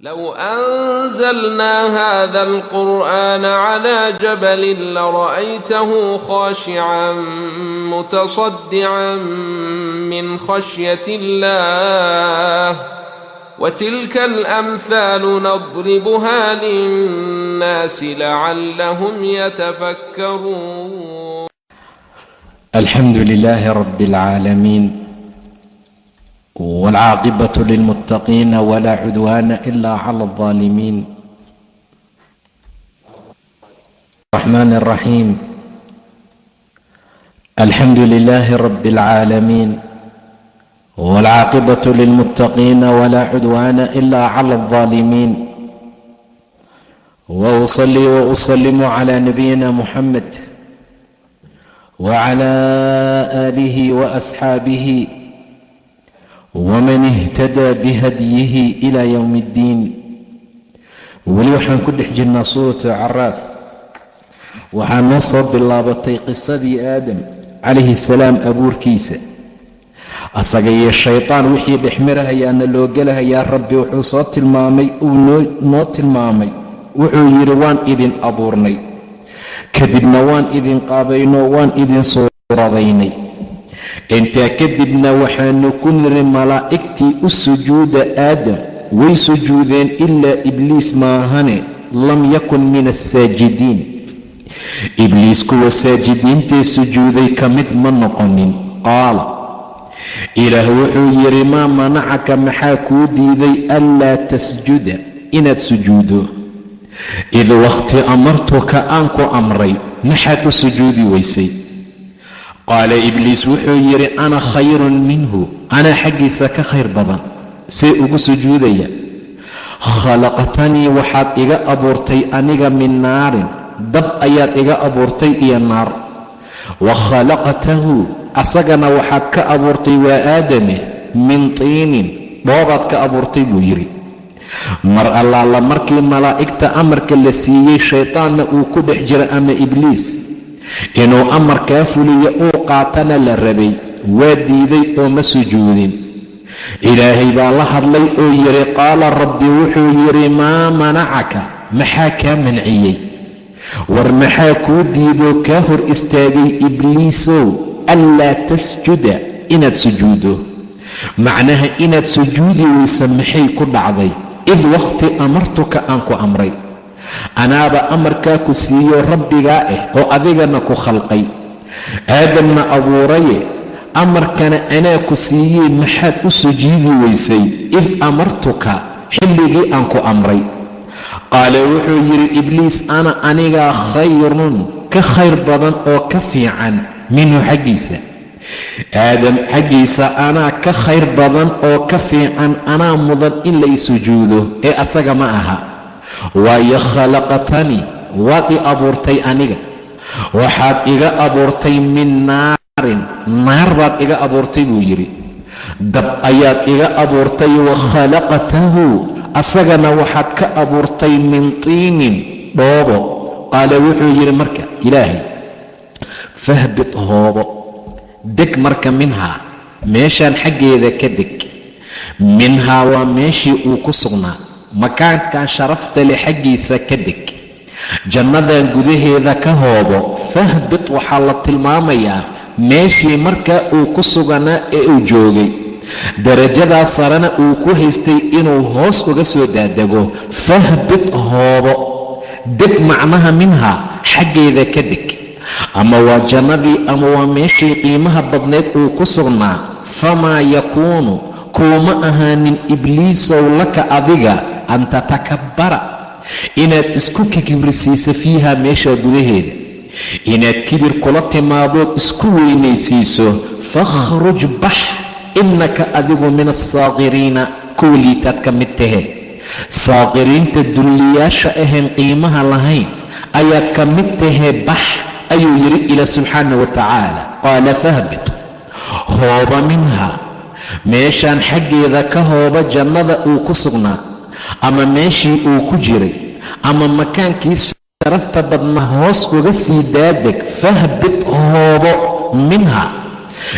لو أنزلنا هذا القرآن على جبل لرأيته خاشعا متصدعا من خشية الله وتلك الأمثال نضربها للناس لعلهم يتفكرون. الحمد لله رب العالمين والعاقبة للمتقين ولا عدوان إلا على الظالمين. الرحمن الرحيم الحمد لله رب العالمين والعاقبة للمتقين ولا عدوان إلا على الظالمين. وأصلي وأسلم على نبينا محمد وعلى آله وأصحابه ومن اهتدى بهديه إلى يوم الدين. weli waxaan ku dhex jirnaa suuratu caraaf. waxaa noo soo bilaabatay qisadii aadam calayhi salaam abuurkiisa. asaga iyo shaytaan wixii dhexmarahayaana loo gelahayaa rabbi wuxuu soo tilmaamay noo tilmaamay wuxuu yidhi waan idin abuurnay kadibna waan idin qaabayno waan idin suuradaynay. intaa kadibna waxaanu ku niri malaa'igtii u sujuuda aadam way sujuudeen ilaa ibliis maahane lam yakun min assaajidiin. ibliis kuwa saajidiintee sujuuday ka mid ma noqonin. qaala ilaah wuxuu yidhi maa manacaka maxaa kuu diiday anlaa tasjuda inaad sujuudo id wakhti amartuka aan ku amray maxaad u sujuudi weysay. qaala ibliis wuxuu yidhi ana khayrun minhu anaa xaggiisa ka khayr badan. see ugu sujuudaya? khalaqtanii waxaad iga abuurtay aniga min naarin dab ayaad iga abuurtay iyo naar. wa khalaqtahu asagana waxaad ka abuurtay waa aadame min tiinin dhoobaad ka abuurtay buu yidhi. mar allaala markii malaa'igta amarka la siiyey shaytaanna uu ku dhex jira ama ibliis inuu amarkaa fuliyo uu qaatana la rabay waa diiday oo ma sujuudin. ilaahay baa la hadlay oo yidhi qaala rabbi wuxuu yidhi maa manacaka maxaa kaa manciyey war maxaa kuu diidoo kaa hor istaagay ibliisow anlaa tasjuda inaad sujuuddo. macnaha inaad sujuudi weysa maxay ku dhacday? id wakhti amartuka aan ku amray. anaaba amarkaa ku siiyo rabbigaa ah oo adigana ku khalqay aadamna abuuraye amarkana anaa ku siiyey maxaad u sujuudi weysay id amartuka xilligii aan ku amray. qaala wuxuu yidhi ibliis ana anigaa khayrun ka khayr badan oo ka fiican minhu xaggiisa. aadam xaggiisa anaa ka khayr badan oo ka fiican anaa mudan in lay sujuudo ee asaga ma aha. waayo khalaqtanii waad i abuurtay aniga waxaad iga abuurtay min naarin naar baad iga abuurtay buu yidhi. dab ayaad iga abuurtay wa khalaqtahu asagana waxaad ka abuurtay min tiinin dhoobo. qaala wuxuu yidhi marka ilaahay fahbit hoobo deg marka minhaa meeshaan xaggeeda ka deg. minhaa waa meeshii uu ku sugnaa makaankan sharafta leh xaggiisa ka deg. jannadan gudaheeda ka hoobo. fahbit waxaa la tilmaamayaa meeshii markaa uu ku suganaa ee uu joogay darajadaa sarena uu ku haystay inuu hoos uga soo daadego. fahbit hoobo deg macnaha minhaa xaggeeda ka deg. ama waa jannadii ama waa meeshii qiimaha badneed uu ku sugnaa. famaa yakuunu kuuma ahaanin ibliisow laka adiga an tatakabbara inaad isku kibrisiiso fiiha meesha gudaheeda inaad kibir kula timaadood isku weynaysiiso. fakhruj bax innaka adigu min assaaqiriina kuwa liitaad ka mid tahe. saaqiriinta dulliyaasha ahayn qiimaha lahayn ayaad ka mid tahee bax ayuu yidhi ilaa subxaana wa tacaala. qaala fahbit hooba minha meeshaan xaggeeda ka hooba jannada uu ku sugnaa ama meeshii uu ku jiray ama makaankii sharafta badna hoos uga sii daadeg. fahbit hoobo minha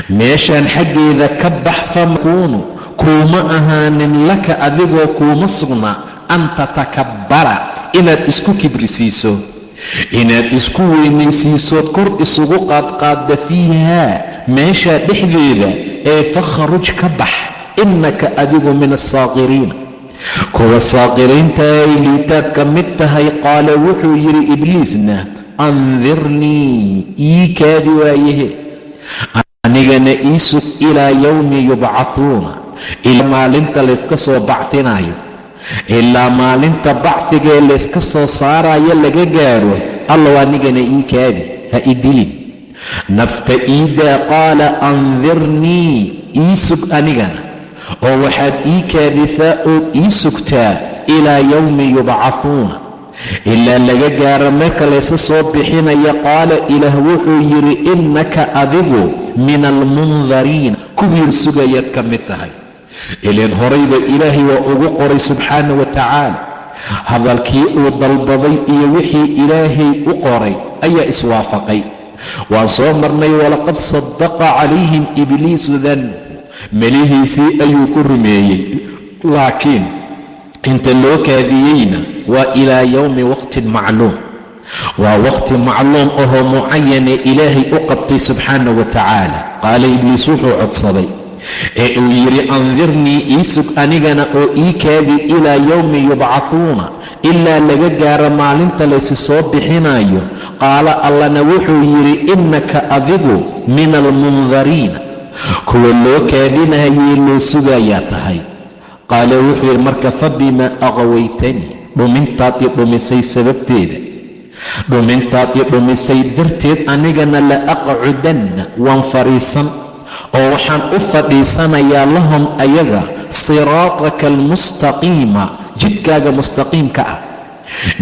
meeshaan xaggeeda ka bax. famakuunu kuuma ahaanin laka adigoo kuuma sugnaa an tatakabbara inaad isku kibrisiiso, inaad isku weynaysiisood kor isugu qaadqaadda fiihaa meeshaa dhexdeeda, ee fakhruj ka bax, innaka adigu min assaaqiriina kuwa saaqiriinta ay liitaad ka mid tahay. qaala wuxuu yidhi ibliisna andirnii ii kaadi waayahe, anigana ii sug ilaa yowmi yubcahuuna, ilaa maalinta layska soo bacfinaayo, ilaa maalinta bacfigee layska soo saarayo laga gaaro. allow anigana ii kaadi, ha i dilin, nafta iidaa. qaala andirnii ii sug anigana, oo waxaad ii kaadisaa ood ii sugtaa ilaa yowmi yubcahuuna, ilaa laga gaaro marka laysa soo bixinaya. qaala ilaah wuxuu yidhi innaka adigu min almundariin kuwii sugayaad ka mid tahay. ileen horayba ilaahay waa ugu qoray subxaana wa tacaala. hadalkii uu dalbaday iyo wixii ilaahay u qoray ayaa iswaafaqay. waan soo marnay walaqad sadaqa calayhim ibliisu dan, melihiisii ayuu ku rumeeyey, laakiin inta loo kaadiyeyna waa ilaa yowmi waqtin macluum, waa waqti macluum ahoo mucayane ilaahay u qabtay subxaana wa tacaala. qaala ibliis wuxuu codsaday ee uu yidhi andirnii ii sug anigana oo ii kaadi ilaa yowmi yubcahuuna, ilaa laga gaaro maalinta laysi soo bixinayo. qaala allana wuxuu yidhi innaka adigu min almundariina kuwa loo kaadinayee loo sugayaa tahay. qaala wuxuu yidhi marka fabimaa aqwaytanii, dhumintaad i dhumisay sababteeda, dhumintaad i dhumisay darteed anigana la aqcudanna waan fadhiisan oo waxaan u fadhiisanayaa lahum ayaga siraataka almustaqiima, jidkaaga mustaqiimka ah,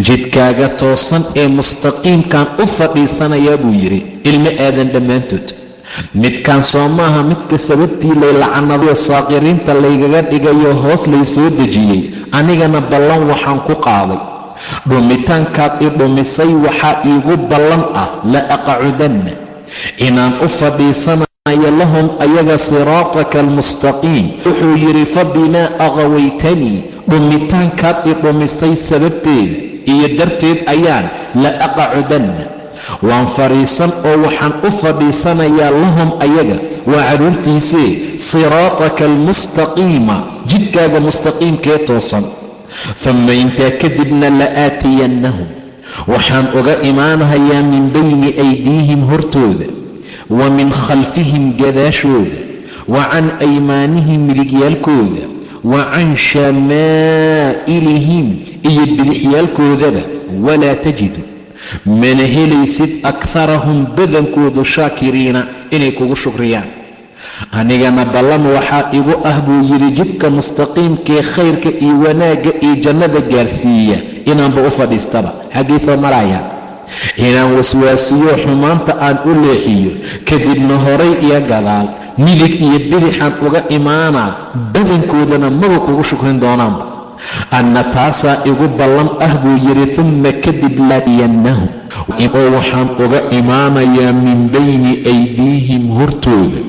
jidkaaga toosan ee mustaqiimkaan u fadhiisanayaa buu yidhi. ilmo aadan dhammaantood midkaan soo maaha midka sababtii lay lacanadayo saaqiriinta laygaga dhigayo hoos lay soo dejiyey. anigana ballan waxaan ku qaaday, dhumitaankaad i dhumisay waxaa iigu ballan ah la aqcudanna inaan u fadhiisanayo lahum ayaga siraataka almustaqiim. wuxuu yidhi fabimaa aqwaytanii, dhumitaankaad i dhumisay sababteeda iyo darteed ayaan la aqcudanna waan fadhiisan oo waxaan u fadhiisanayaa lahum ayaga waa carruurtiisee siraataka almustaqiima, jidkaaga mustaqiimkee toosan. uma intaa kadibna la aatiyannahum waxaan uga imaanahayaa min bayni aydiihim hortooda, wa min khalfihim gadaashooda, wa can aymaanihim midigyaalkooda, wa can shamaa'ilihim iyo bidixyaalkoodaba. walaa tajidu mana helaysid akarahum badankoodu shaakiriina inay kugu shukriyaan. anigana ballan waxaa igu ah buu yidhi jidka mustaqiimkee khayrka iyo wanaagga iyo jannada gaarsiiya inaanba u fadhiistaba. xaggay soo maraya inaan waswaasiyo xumaanta aan u leexiyo, kadibna horay iyo gadaal, midig iyo bidixaan uga imaanaa, badankoodana maba kugu shukrin doonaanba. anna taasaa igu ballan ah buu yidhi. uma kadib laatiyannahum oo waxaan uga imaanayaa min bayni aydiihim hortooda,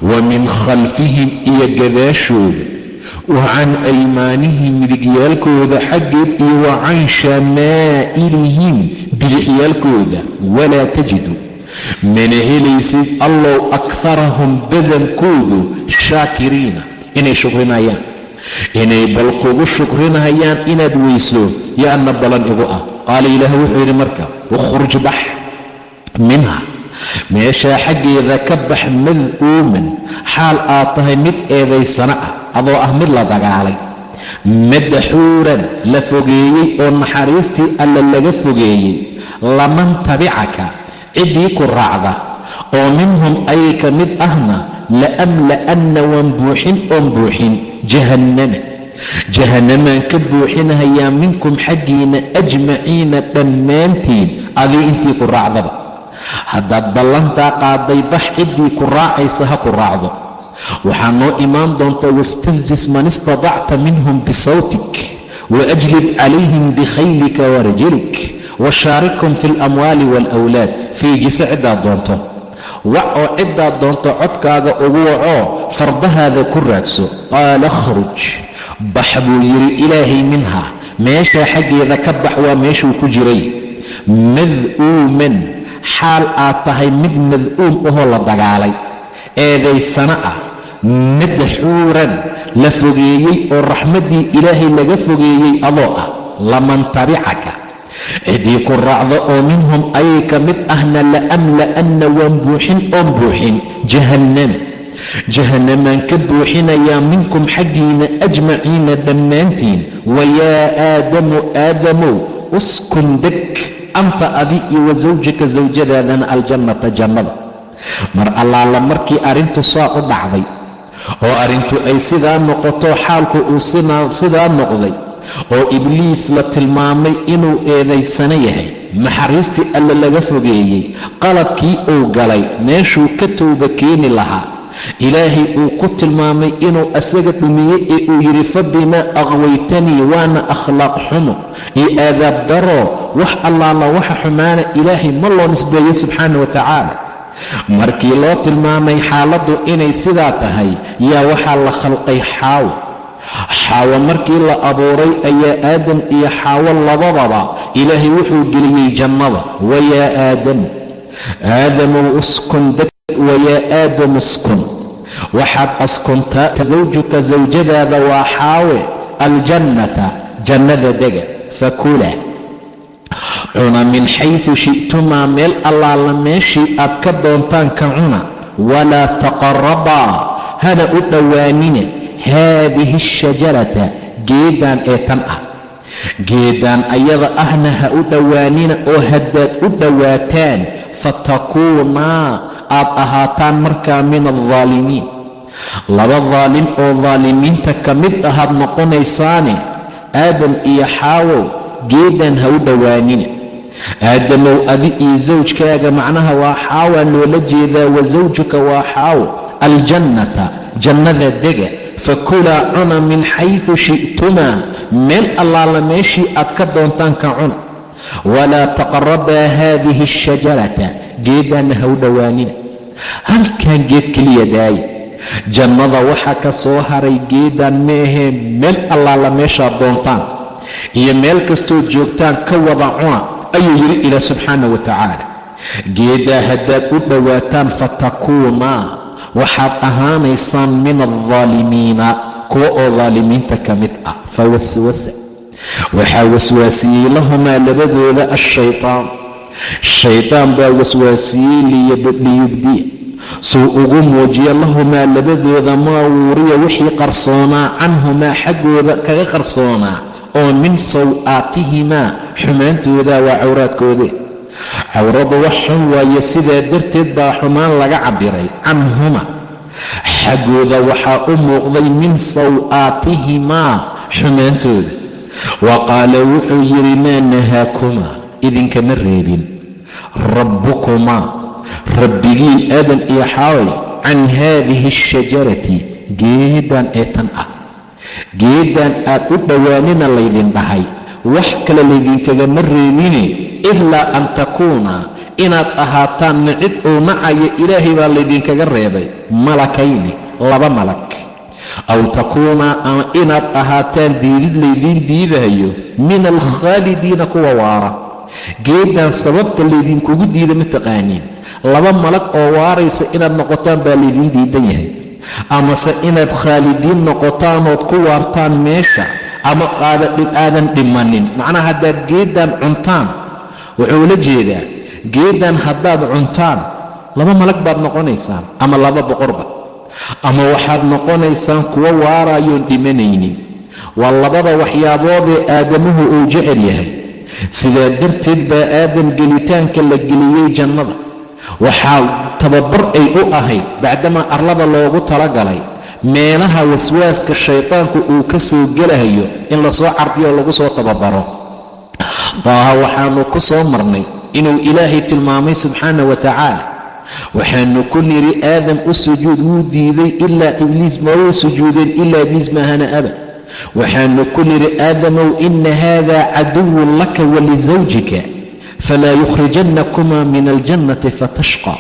wa min khalfihim iyo gadaashooda, wa can aymaanihim midigyaalkooda xaggeed, iyo wa can shamaa'ilihim bidixyaalkooda. walaa tajidu mana helaysid allow akarahum badankoodu shaakiriina inay shukrinayaan, inay bal kugu shukrinayaan inaad weyso yaana ballan igu ah. qaala ilaah wuxuu yidhi marka ukhruj bax minha, meeshaa xaggeeda ka bax, mad'uuman xaal aad tahay mid eedaysana ah, adoo ah mid la dagaalay, madxuuran la fogeeyey oo naxariistii alla laga fogeeyey. laman tabicaka ciddii ku raacda oo minhum ayay ka mid ahna la'amla'anna waan buuxin oon buuxin jahannamaan ka buuxinahayaa minkum xaggiina ajmaciina dhammaantiin, adii intii ku raacdaba. haddaad ballantaa qaaday bax, ciddii ku raacaysa ha ku raacdo. waxaa noo imaan doonta wastafzis man istadacta minhum bisawtik waajlib calayhim bikhaylika warajlik washaarikhum fi اlamwaali wاlawlaad. fiigisa ciddaad doonto wac oo ciddaad doonto codkaaga ugu wacoo fardahaada ku raadso. qaala akhruj, bax buu yidhi ilaahay minhaa, meeshaa xaggeeda ka bax, waa meeshuu ku jiray. mad'uuman, xaal aad tahay mid mad'uum ahoo la dagaalay, eedaysana ah, madxuuran, la fogeeyey oo raxmaddii ilaahay laga fogeeyey adoo ah. laman tabicaka, ciddii ku raacda oo minhum ayay ka mid ahna la'amla'anna waan buuxin oon buuxin jahannamaan ka buuxinayaa minkum xaggiina ajmaciina dhammaantiin. wayaa aadamu aadamow uskun deg anta adi iyo wa sawjaka sawjadaadana aljannata jannada. mar allaala markii arrintu saa u dhacday oo arrintu ay sidaa noqoto, xaalku uu sidaa noqday oo ibliis la tilmaamay inuu eedaysano yahay, naxariistii alle laga fogeeyey, qaladkii uu galay meeshuu ka towba keeni lahaa, ilaahay uu ku tilmaamay inuu asaga dhumiyey ee uu yidhi fabimaa aqwaytanii, waana akhlaaq xumo iyo aadaab daro, wax allaala waxa xumaana ilaahay ma loo nisbeeyey subxaana wa tacaala. markii loo tilmaamay xaaladdu inay sidaa tahay, yaa waxaa la khalqay xaawo. xaawo markii la abuuray ayaa aadam iyo xaawo labadaba ilaahay wuxuu geliyey jannada. wayaa aadamow uskun deg, wayaa aadamu uskun, waxaad askuntaa sawjuka sawjadaada waa xaawe, aljannata jannada dega, fakulaa cuna min xaysu shi'tumaa, meel allaala meeshii aad ka doontaan ka cuna. walaa taqarabaa, hana u dhowaanina haadihi ashajarata, geedaan ee tan ah, geedaan ayada ahna ha u dhowaanina, oo haddaad u dhowaataan fatakuunaa, aad ahaataan markaa min aldaalimiin, laba daalim oo daalimiinta ka mid ahaad noqonaysaane. aadam iyo xaawow geedaan ha u dhowaanina. aadamow adi iyo sawjkaaga, macnaha waa xaawaa loola jeedaa, wa sawjuka waa xaawo, aljannata jannada dega, fakulaa cuna min xaysu shi'tumaa, meel allaala meeshii aad ka doontaan ka cuna. walaa taqarabaa haadihi ashajarata, geedaanna ha u dhowaanina. halkan geed keliya daaya, jannada waxaa ka soo haray geedaan ma ahee meel allaala meeshaad doontaan iyo meel kastood joogtaan ka wada cuna ayuu yidhi ilaah subxaana wa tacaala. geeddaa haddaad u dhowaataan fatakuunaa, waxaad ahaanaysaan min aldaalimiina, kuwa oo daalimiinta ka mid ah. fawaswasa, waxaa waswaasiyey lahumaa labadooda ashaytaan, shaytaan baa waswaasiyey liyubdiya, suu ugu muujiya lahumaa labadooda maa wuuriya wixii qarsoonaa, canhumaa xaggooda kaga qarsoonaa, oo min saw'aatihimaa, xumaantooda waa cawraadkoode. cawradu wax xun waaye, sidaa darteed baa xumaan laga cabbiray. canhuma, xaggooda waxaa u muuqday min saw'aatihimaa, xumaantooda. wa qaala wuxuu yidhi maa nahaakumaa, idinkama reebin, rabbukumaa, rabbigiin aadan iyo xaaway, can haadihi ashajarati, geedaan ee tan ah, geedaan aad u dhowaanina laydin dhahay, wax kale laydinkagama reebine, ilaa an takuuna, inaad ahaataan cid uu nacaya ilaahay baa laydinkaga reebay, malakayni, laba malag, aw takuunaa, ama inaad ahaataan diidid laydiin diidahayo, min alkhaalidiina, kuwa waara. geedaan sababta laydinkugu diida ma taqaaniin, laba malag oo waaraysa inaad noqotaan baa laydiin diidan yahay, amase inaad khaalidiin noqotaanood ku waartaan meesha, ama aadan dhimanin. macnaha haddaad geedaan cuntaan, wuxuu la jeedaa geedaan haddaad cuntaan laba malag baad noqonaysaan, ama laba boqorba, ama waxaad noqonaysaan kuwo waarayoon dhimanaynin. waa labada waxyaaboodee aadamuhu uu jecel yahay. sidaa darteed baa aadam gelitaanka la geliyey jannada, waxaa tababar ay u ahayd bacdamaa arlada loogu talagalay meelaha waswaaska shaytaanku uu ka soo gelahayo in lasoo carbiyo oo lagu soo tababaro. taaha waxaanu ku soo marnay inuu ilaahay tilmaamay subxaana wa tacaala. waxaanu ku nidhi aadam u sujuud, wuu diiday ilaa ibliis, ma wuu sujuudeen ilaa ibliis maahana aba. waxaanu ku nidhi aadamow ina haada caduwun laka walisawjika falaa yukhrijannakumaa min aljannati fatashqa.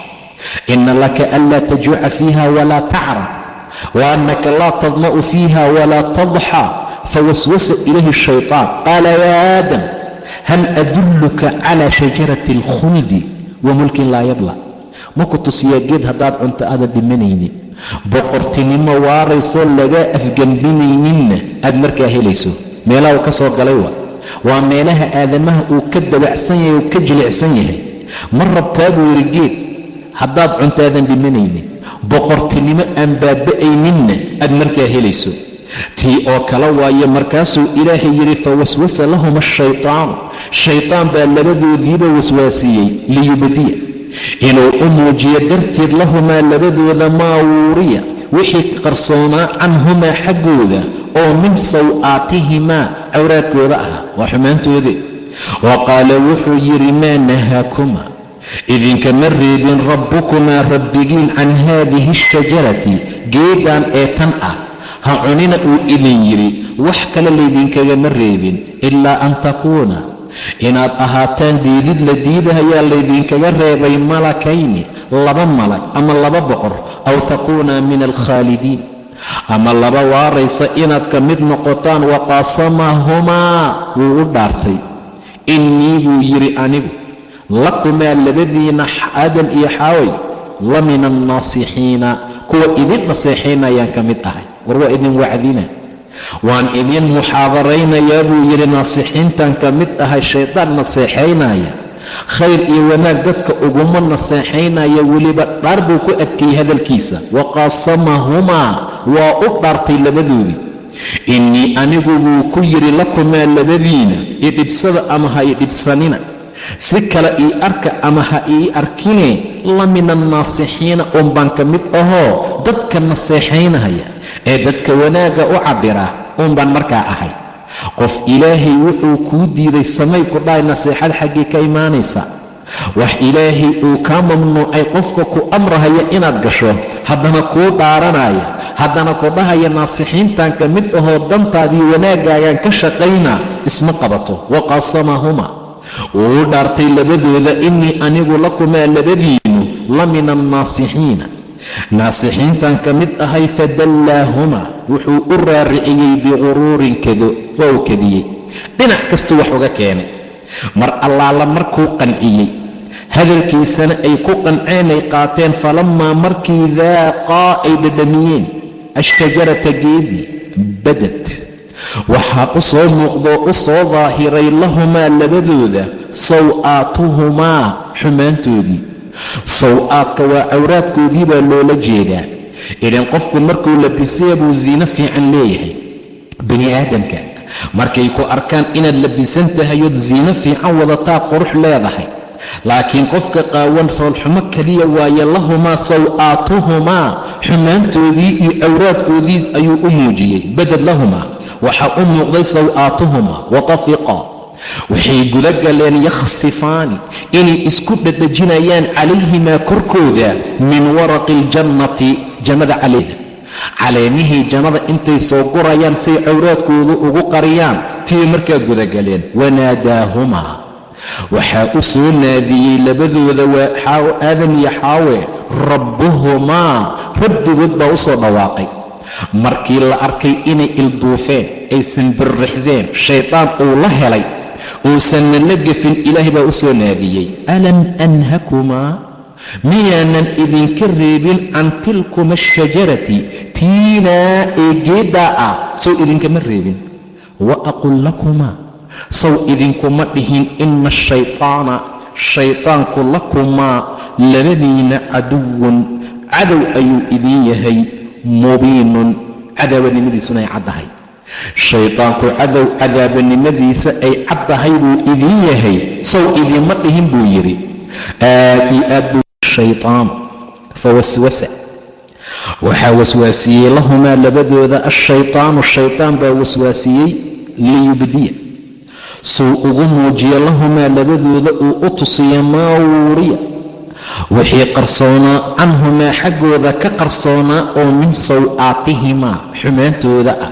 ina laka anlaa tajuuca fiiha walaa tacra waannaka laa tadma'u fiiha walaa tadxaa fawaswasa ilayhi الshayطaan qaala yaa aadam hal adulluka calى shajarati اlkhuldi wa mulkin laa yabla maku tusiyaa geed haddaad cunto aadan dhimanaynin boqortinimo waaraysoo lagaa afgembinayninna aad markaa helayso meelaha uu ka soo galay waa meelaha aadamaha uu ka dabacsan yahay uu ka jilicsan yahay ma rabtaa buu yidhi geed haddaad cunto aadan dhimanaynin boqortinimo aan baaba'ayninna aad markaa helayso tii oo kale waaye markaasuu ilaahay yidhi fawaswasa lahuma ashayطaanu shayطaan baa labadoodiiba waswaasiyey liyubdiya inuu u muujiyo darteed lahumaa labadooda maa wuuriya wixii qarsoonaa canhumaa xaggooda oo min saw'aatihimaa cawraadkooda ahaa waa xumaantoodii wa qaala wuxuu yidhi maa nahaakumaa idinkama reebin rabbukumaa rabbigiin can haadihi ashajarati geedaan ee tan ah ha cunina uu idin yidhi wax kale laydinkagama reebin ilaa an takuuna inaad ahaataan diidid la diidahayaa laydinkaga reebay malakayni laba malag ama laba boqor aw takuuna min alkhaalidiin ama laba waaraysa inaad ka mid noqotaan waqaasamahumaa wuu u dhaartay innii buu yidhi anigu lakumaa labadiina aadam iyo xaaway la min annaasixiina kuwa idin naseexaynayaan ka mid ahay war waa idin wacdina waan idin muxaadaraynayaa buu yidhi naasixiintan ka mid ahay shaydaan naseexaynaya khayr iyo wanaag dadka uguma naseexaynaya weliba dhaar buu ku adkeeyey hadalkiisa waqaasamahumaa waa u dhaartay labadoodii innii anigu buu ku yidhi lakumaa labadiina idhibsada ama ha idhibsanina si kale ii arka ama ha ii arkine la min annaasixiina uunbaan ka mid ahoo dadka naseexaynaya ee dadka wanaagga u cabbiraa uunbaan markaa ahay qof ilaahay wuxuu kuu diiday samay ku dhahay naseexad xaggii ka imaanaysa wax ilaahay uu kaa mamnuucay qofka ku amrahaya inaad gasho haddana kuu dhaaranaya haddana ku dhahaya naasixiintan ka mid ahoo dantaadii wanaaggaagaan ka shaqaynaa isma qabato waqaasamahumaa wuu u dhaartay labadooda innii anigu lakumaa labadiinu la min annaasixiina naasixiintan ka mid ahay fadallaahumaa wuxuu u raariciyey biguruurin kado waa uu kadiyey dhinac kastuu wax uga keenay mar allaala markuu qanciyey hadalkiisana ay ku qanceenay qaateen falammaa markii daaqaa ay dhadhamiyeen ashajarata geedii badad waxaa u soo muuqdoo u soo daahiray lahumaa labadooda saw'aatuhumaa xumaantoodii saw-aadka waa cawraadkoodii baa loola jeedaa idan qofku markuu labisaya buu ziino fiican leeyahay bani aadamka markay ku arkaan inaad labisan tahayood ziino fiican wadataa qurux leedahay laakiin qofka qaawan foolxumo keliya waaye lahumaa saw'aatuhumaa xumaantoodii iyo cawraadkoodii ayuu u muujiyey badad lahumaa waxaa u muuqday saw'aatuhumaa watafiqa waxay guda galeen yakhsifaani inay isku dhadhajinayaan calayhimaa korkooda min waraqi aljannati jannada calayha caleemihii jannada intay soo gurayaan say cawraadkoodu ugu qariyaan tii markaa gudagaleen wanaadaahumaa waxaa u soo naadiyey labadooda waa aadam iyo xaawe rabbuhumaa rabbigood baa u soo dhawaaqay markii la arkay inay ilduufeen aysan birrixdeen shaydaan uu la helay uusanna la gefin ilaahay baa u soo naadiyey alam anhakumaa miyaanan idinka reebin can tilkuma ashajarati tiinaa ee geeddaa ah sow idinkama reebin wa aqul lakumaa sow idinkuma dhihin ina ashayطaana shayطaanku lakumaa labadiina caduwun cadow ayuu idin yahay mubiinun cadaabanimadiisuna ay caddahay shayطaanku cadow cadaabanimadiisa ay caddahay buu idin yahay sow idinma dhihin buu yidhi aad iyo aad buu shayطaan fawaswasa waxaa waswaasiyey lahumaa labadooda ashayطaanu shayطaan baa waswaasiyey liyubdiya suu ugu muujiyo lahumaa labadooda uu u tusiyo maa wuuriya wixii qarsoonaa canhumaa xaggooda ka qarsoonaa oo min saw'aatihimaa xumaantooda ah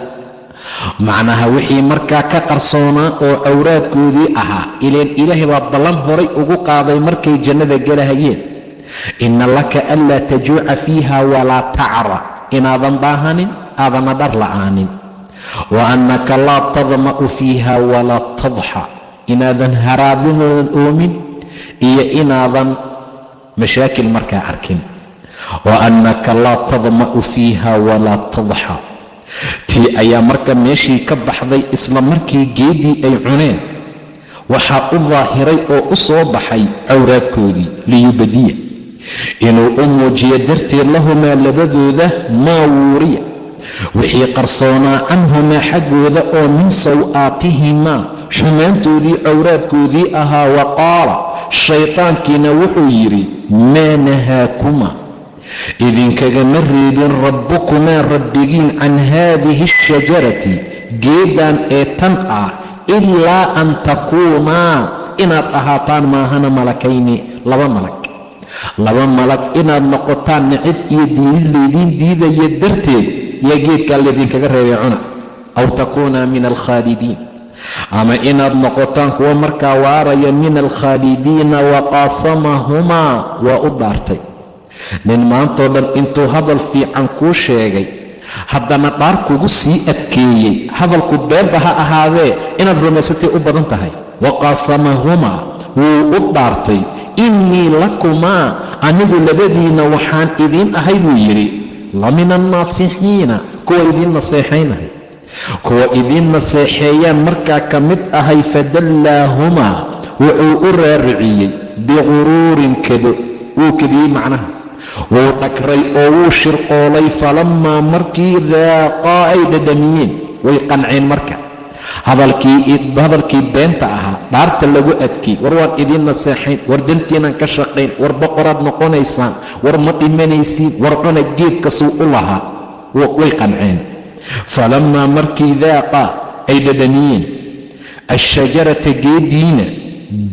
macnaha wixii markaa ka qarsoonaa oo cawraadkoodii ahaa ileen ilaahay baa ballan horay ugu qaaday markay jannada gelahayeen ina laka anlaa tajuuca fiiha walaa tacra, inaadan baahanin aadana dhar la'aanin. wa annaka laa tadma'u fiiha walaa tadxa, inaadan haraabinoodan oomin iyo inaadan mashaakil markaa arkin. wa annaka laa tadma'u fiiha walaa tadxa. tii ayaa marka meeshii ka baxday. isla markii geedii ay cuneen waxaa u daahiray oo u soo baxay cawraadkoodii, liyubadiya, inuu u muujiyo darteed lahumaa labadooda maa wuuriya, wixii qarsoonaa canhumaa xaggooda oo min saw'aatihimaa, xumaantoodii cawraadkoodii ahaa. wa qaala, shaytaankiina wuxuu yidhi, maa nahaakumaa, idinkagama reebin rabbukumaa rabbigiin can haadihi ashajarati, geedan ee tan ah, ilaa an takuunaa, inaad ahaataan maahana malakayni, laba malag inaad noqotaan, nicib iyo diidid laydiin diidaya darteed yaa geedkaa laydinkaga reebay cuna. aw takuunaa min alkhaalidiin, ama inaad noqotaan kuwa markaa waaraya min alkhaalidiina. wa qaasamahumaa, waa u dhaartay. nin maantoo dhan intuu hadal fiican kuu sheegay haddana dhaar kugu sii adkeeyey, hadalku beenba ha ahaadee inaad rumaysatay u badan tahay. wa qaasamahumaa, wuu u dhaartay, innii lakumaa, anigu labadiinna waxaan idiin ahay buu yidhi, la min annaasixiina, kuwa idiin naseexaynahay, kuwa idiin naseexeeyaan markaa ka mid ahay. fadallaahumaa, wuxuu u raariciyey biguruurin kado, wuu kadiyey macnaha, wuu dhagray oo wuu shirqoolay. falammaa markii daaqaa ay dhadhamiyeen, way qanceen marka. hadalkii beenta ahaa, dhaarta lagu adkay, war waan idiin naseexayn, war dantiinaan ka shaqayn, war boqoraad noqonaysaan, war ma dhimanaysiin, war cuna geedkasuu u lahaa, way qanceen. falammaa markii daaqaa ay dhadhamiyeen ashajarata geediina,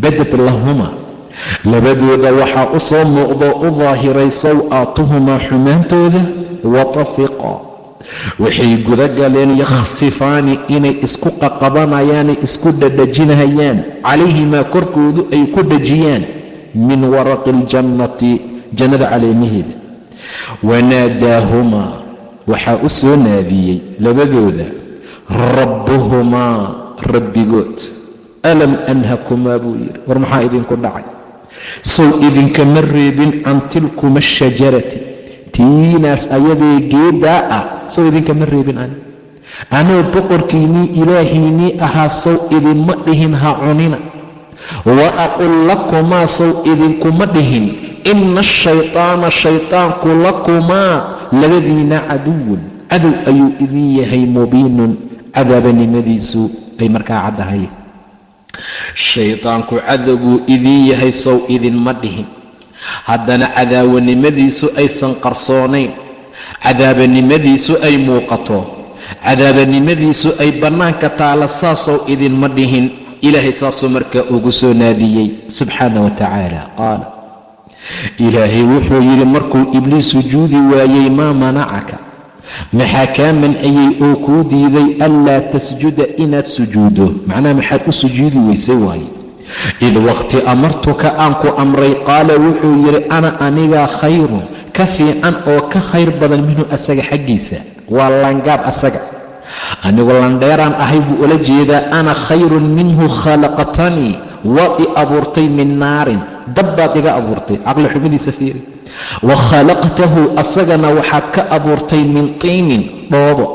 badad lahumaa, labadooda waxaa u soo muuqdoo u daahiray saw'aatuhumaa, xumaantooda. watafiqaa, waxay guda galeen yakhsifaani, inay isku qaqabanayaanay isku dhadhajinahayaan, calayhimaa korkoodu ay ku dhajiyaan, min waraqi aljannati, jannada caleemaheeda. wanaadaahumaa, waxaa u soo naadiyey labadooda rabbuhumaa, rabbigood. alam anhakumaa buu yidhi, war maxaa idinku dhacay? sow idinkama reebin can tilkuma ashajarati, tiinaas ayadee geedaa ah, sow idinkama reebin anuu boqorkiinnii ilaahiinnii ahaa, sow idinma dhihin ha cunina. wa aqul lakumaa, sow idinkuma dhihin ina ashaytaana, shaytaanku lakumaa, labadiina caduwun, cadow ayuu idin yahay, mubiinun, cadaabanimadiisu ay markaa caddahay. shaytaanku cadowbuu idin yahay, sow idinma dhihin. haddana cadaawanimadiisu aysan qarsoonayn, cadaabanimadiisu ay muuqato, cadaabanimadiisu ay bannaanka taala, saasow idinma dhihin. ilaahay saasuu markaa ugu soo naadiyey subxaana wa tacaala. qaala, ilaahay wuxuu yidhi markuu ibliis sujuudi waayey, maa manacaka, maxaa kaa manciyey oo kuu diiday anlaa tasjuda, inaad sujuuddo, macnaha maxaad u sujuudi weysay waaye. id waqti amartuka aan ku amray. qaala wuxuu yidhi, ana anigaa khayrun, ka fiican oo ka khayr badan minhu asaga xaggiisa. waa langaab asaga, anigu landheeraan ahay buu ula jeedaa. ana khayrun minhu, khalaqtanii, waad i abuurtay min naarin, dab baad iga abuurtay, caqli xumadiisa fiiri. wa khalaqtahu, asagana waxaad ka abuurtay min tiinin, dhoobo.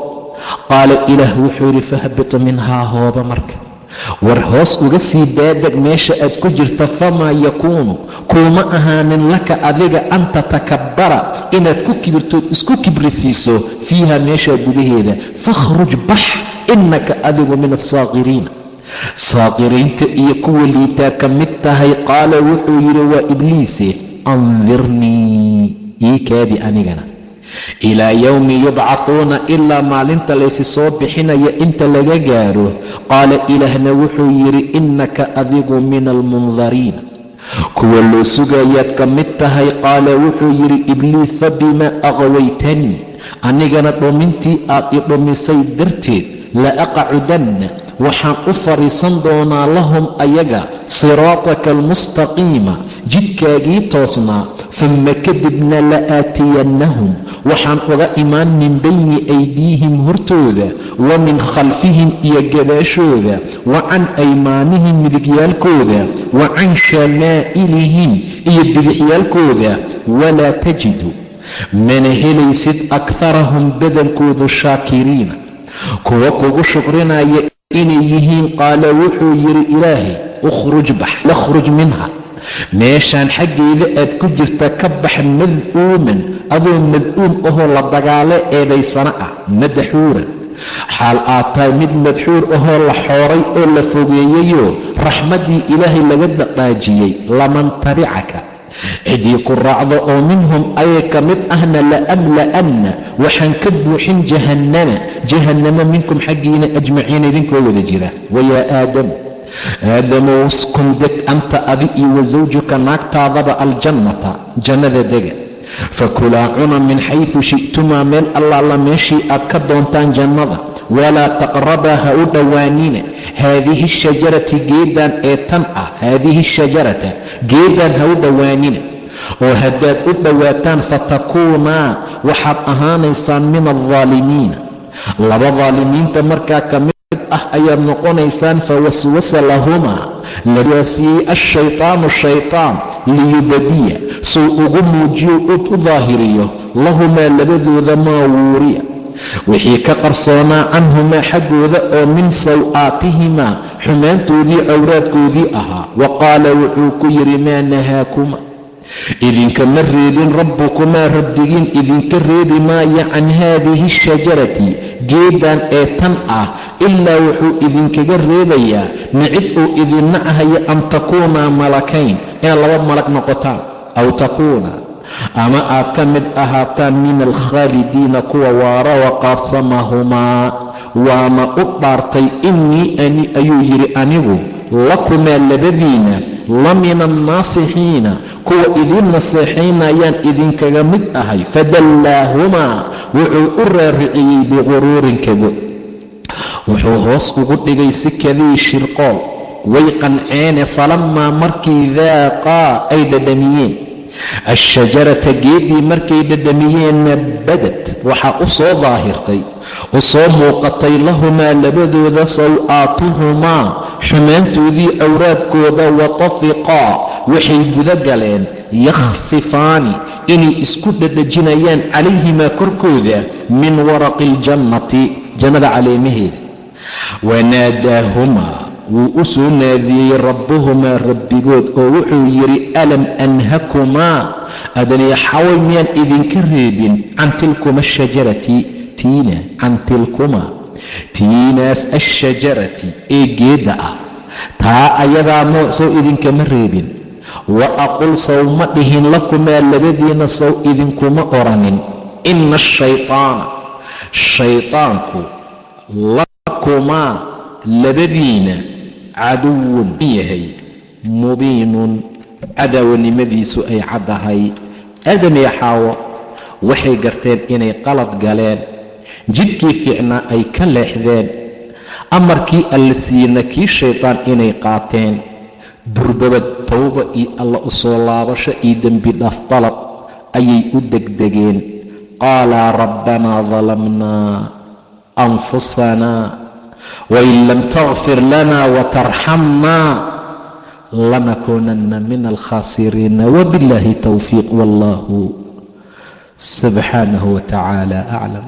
qaala ilaah wuxuu yidhi, fahbitu minhaa, hooba marka, war hoos uga sii daadeg meesha aad ku jirta. famaa yakuunu, kuuma ahaanin laka adiga an tatakabbara, inaad ku kibirtood isku kibrisiiso, fiiha meesha gudaheeda. fakhruj bax, innaka adigu min assaaqiriina, saaqiriinta iyo kuwa liitaa ka mid tahay. qaala wuxuu yidhi, waa ibliise, andirnii, ii kaadi anigana, ilaa yowmi yubcahuuna, ilaa maalinta laysi soo bixinaya inta laga gaaro. qaala ilaahna wuxuu yidhi, innaka adigu min almundariina, kuwa loo sugayaad ka mid tahay. qaala wuxuu yidhi ibliis, fabimaa aqwaytanii, anigana dhumintii aad i dhumisay darteed, la aqcudanna, waxaan u fadhiisan doonaa lahum ayaga siraataka almustaqiima, jidkaagii toosnaa uma kadibna la aatiyannahum waxaan uga imaan min bayni aydiihim hortooda wa min khalfihim iyo gadaashooda wa can aymaanihim midigyaalkooda wa can shamaa'ilihim iyo bidixyaalkooda walaa tajidu mana helaysid akharahum badankoodu shaakiriina kuwa kugu shukrinaya inay yihiin. qaala wuxuu yidhi ilaahay ukhruj bax lakhruj minha meeshaan xaggeeda aad ku jirta ka bax mad'uuman adoo mad'uum ahoo la dagaalo eedaysana ah, madxuuran xaal aad tahay mid madxuur ahoo la xooray oo la fogeeyeyoo raxmaddii ilaahay laga dhaqaajiyey. laman tabicaka ciddii ku raacdo oo minhum ayay ka mid ahna la'amla'anna waxaan ka buuxin jahannama minkum xaggiina ajmaciina idinkoo wada jira. wayaa aadamow uskun deg anta adi iyo wasawjuka naagtaadaba aljannata jannada dega, fakulaa cuna min xaysu shi'tumaa meel allaala meeshii aad ka doontaan jannada, walaa taqrabaa ha u dhowaanina haadihi shajarati geedaan ee tan ah, haadihi shajarata geedaan ha u dhowaanina, oo haddaad u dhowaataan fatakuunaa waxaad ahaanaysaan min aldaalimiina laba daalimiinta markaa ka mid ah ayaad noqonaysaan. fawaswasa lahumaa lawaasiyey ashaytaanu shaytaan liyubadiya suu ugu muujiyo u daahiriyo lahumaa labadooda maa wuuriya wixii ka qarsoonaa canhumaa xaggooda oo min saw'aatihimaa xumaantoodii cawraadkoodii ahaa. wa qaala wuxuu ku yidhi maa nahaakuma idinkama reebin rabbukumaa rabbigiin idinka reebi maayo can haadihi shajarati geedaan ee tan ah ilaa wuxuu idinkaga reebayaa nicid uu idinna ahayo an takuunaa malakayn inaad laba malag noqotaan, aw takuuna ama aad ka mid ahaataan min alkhaalidiina kuwa waara. waqaasamahumaa waana u dhaartay innii ani ayuu yidhi anigu lakumaa labadiina la min annaasixiina kuwa idiin naseexaynayaan idinkaga mid ahay. fadallaahumaa wuxuu u raariciyey biguruurin kado, wuxuu hoos ugu dhigay si kadii shirqool. way qanceene falammaa markii daaqaa ay dhadhamiyeen ashajarata geeddii markay dhadhamiyeenna badad waxaa u soo daahirtay u soo muuqatay lahumaa labadooda saw'aatuhumaa xumaantoodii cawraadkooda. watafiqaa waxay guda galeen yakhsifaani inay isku dhadhajinayaan calayhimaa korkooda min waraqi iljannati jannada caleemaheeda. wanaadaahumaa wuu u soo naadiyey rabbuhumaa rabbigood oo wuxuu yidhi alam anhakumaa adaniya xaway miyaan idinka reebin can tilkuma ashajarati tiina can tilkumaa tiinaas ashajarati ee geedda ah taa ayadaa sow idinkama reebin. wa aqul sow ma dhihin lakumaa labadiina sow idinkuma oranin ina ashaytaana shaytaanku lakumaa labadiina caduwun yahay mubiinun cadawanimadiisu ay caddahay. aadam iyo xaawo waxay garteen inay qalad galeen, jidkii fiicnaa ay ka leexdeen, amarkii alla siiyena kii shaytaan inay qaateen. durbabad towba iyo alla u soo laabasho iyo dembi dhaaf dalab ayay u degdegeen. qaalaa rabbanaa dalamnaa anfusanaa wain lam takfir lana watarxamnaa lanakuunanna min alkhaasiriina. wabillaahi towfiiq wallahu subxaanahu wa tacaala aclam.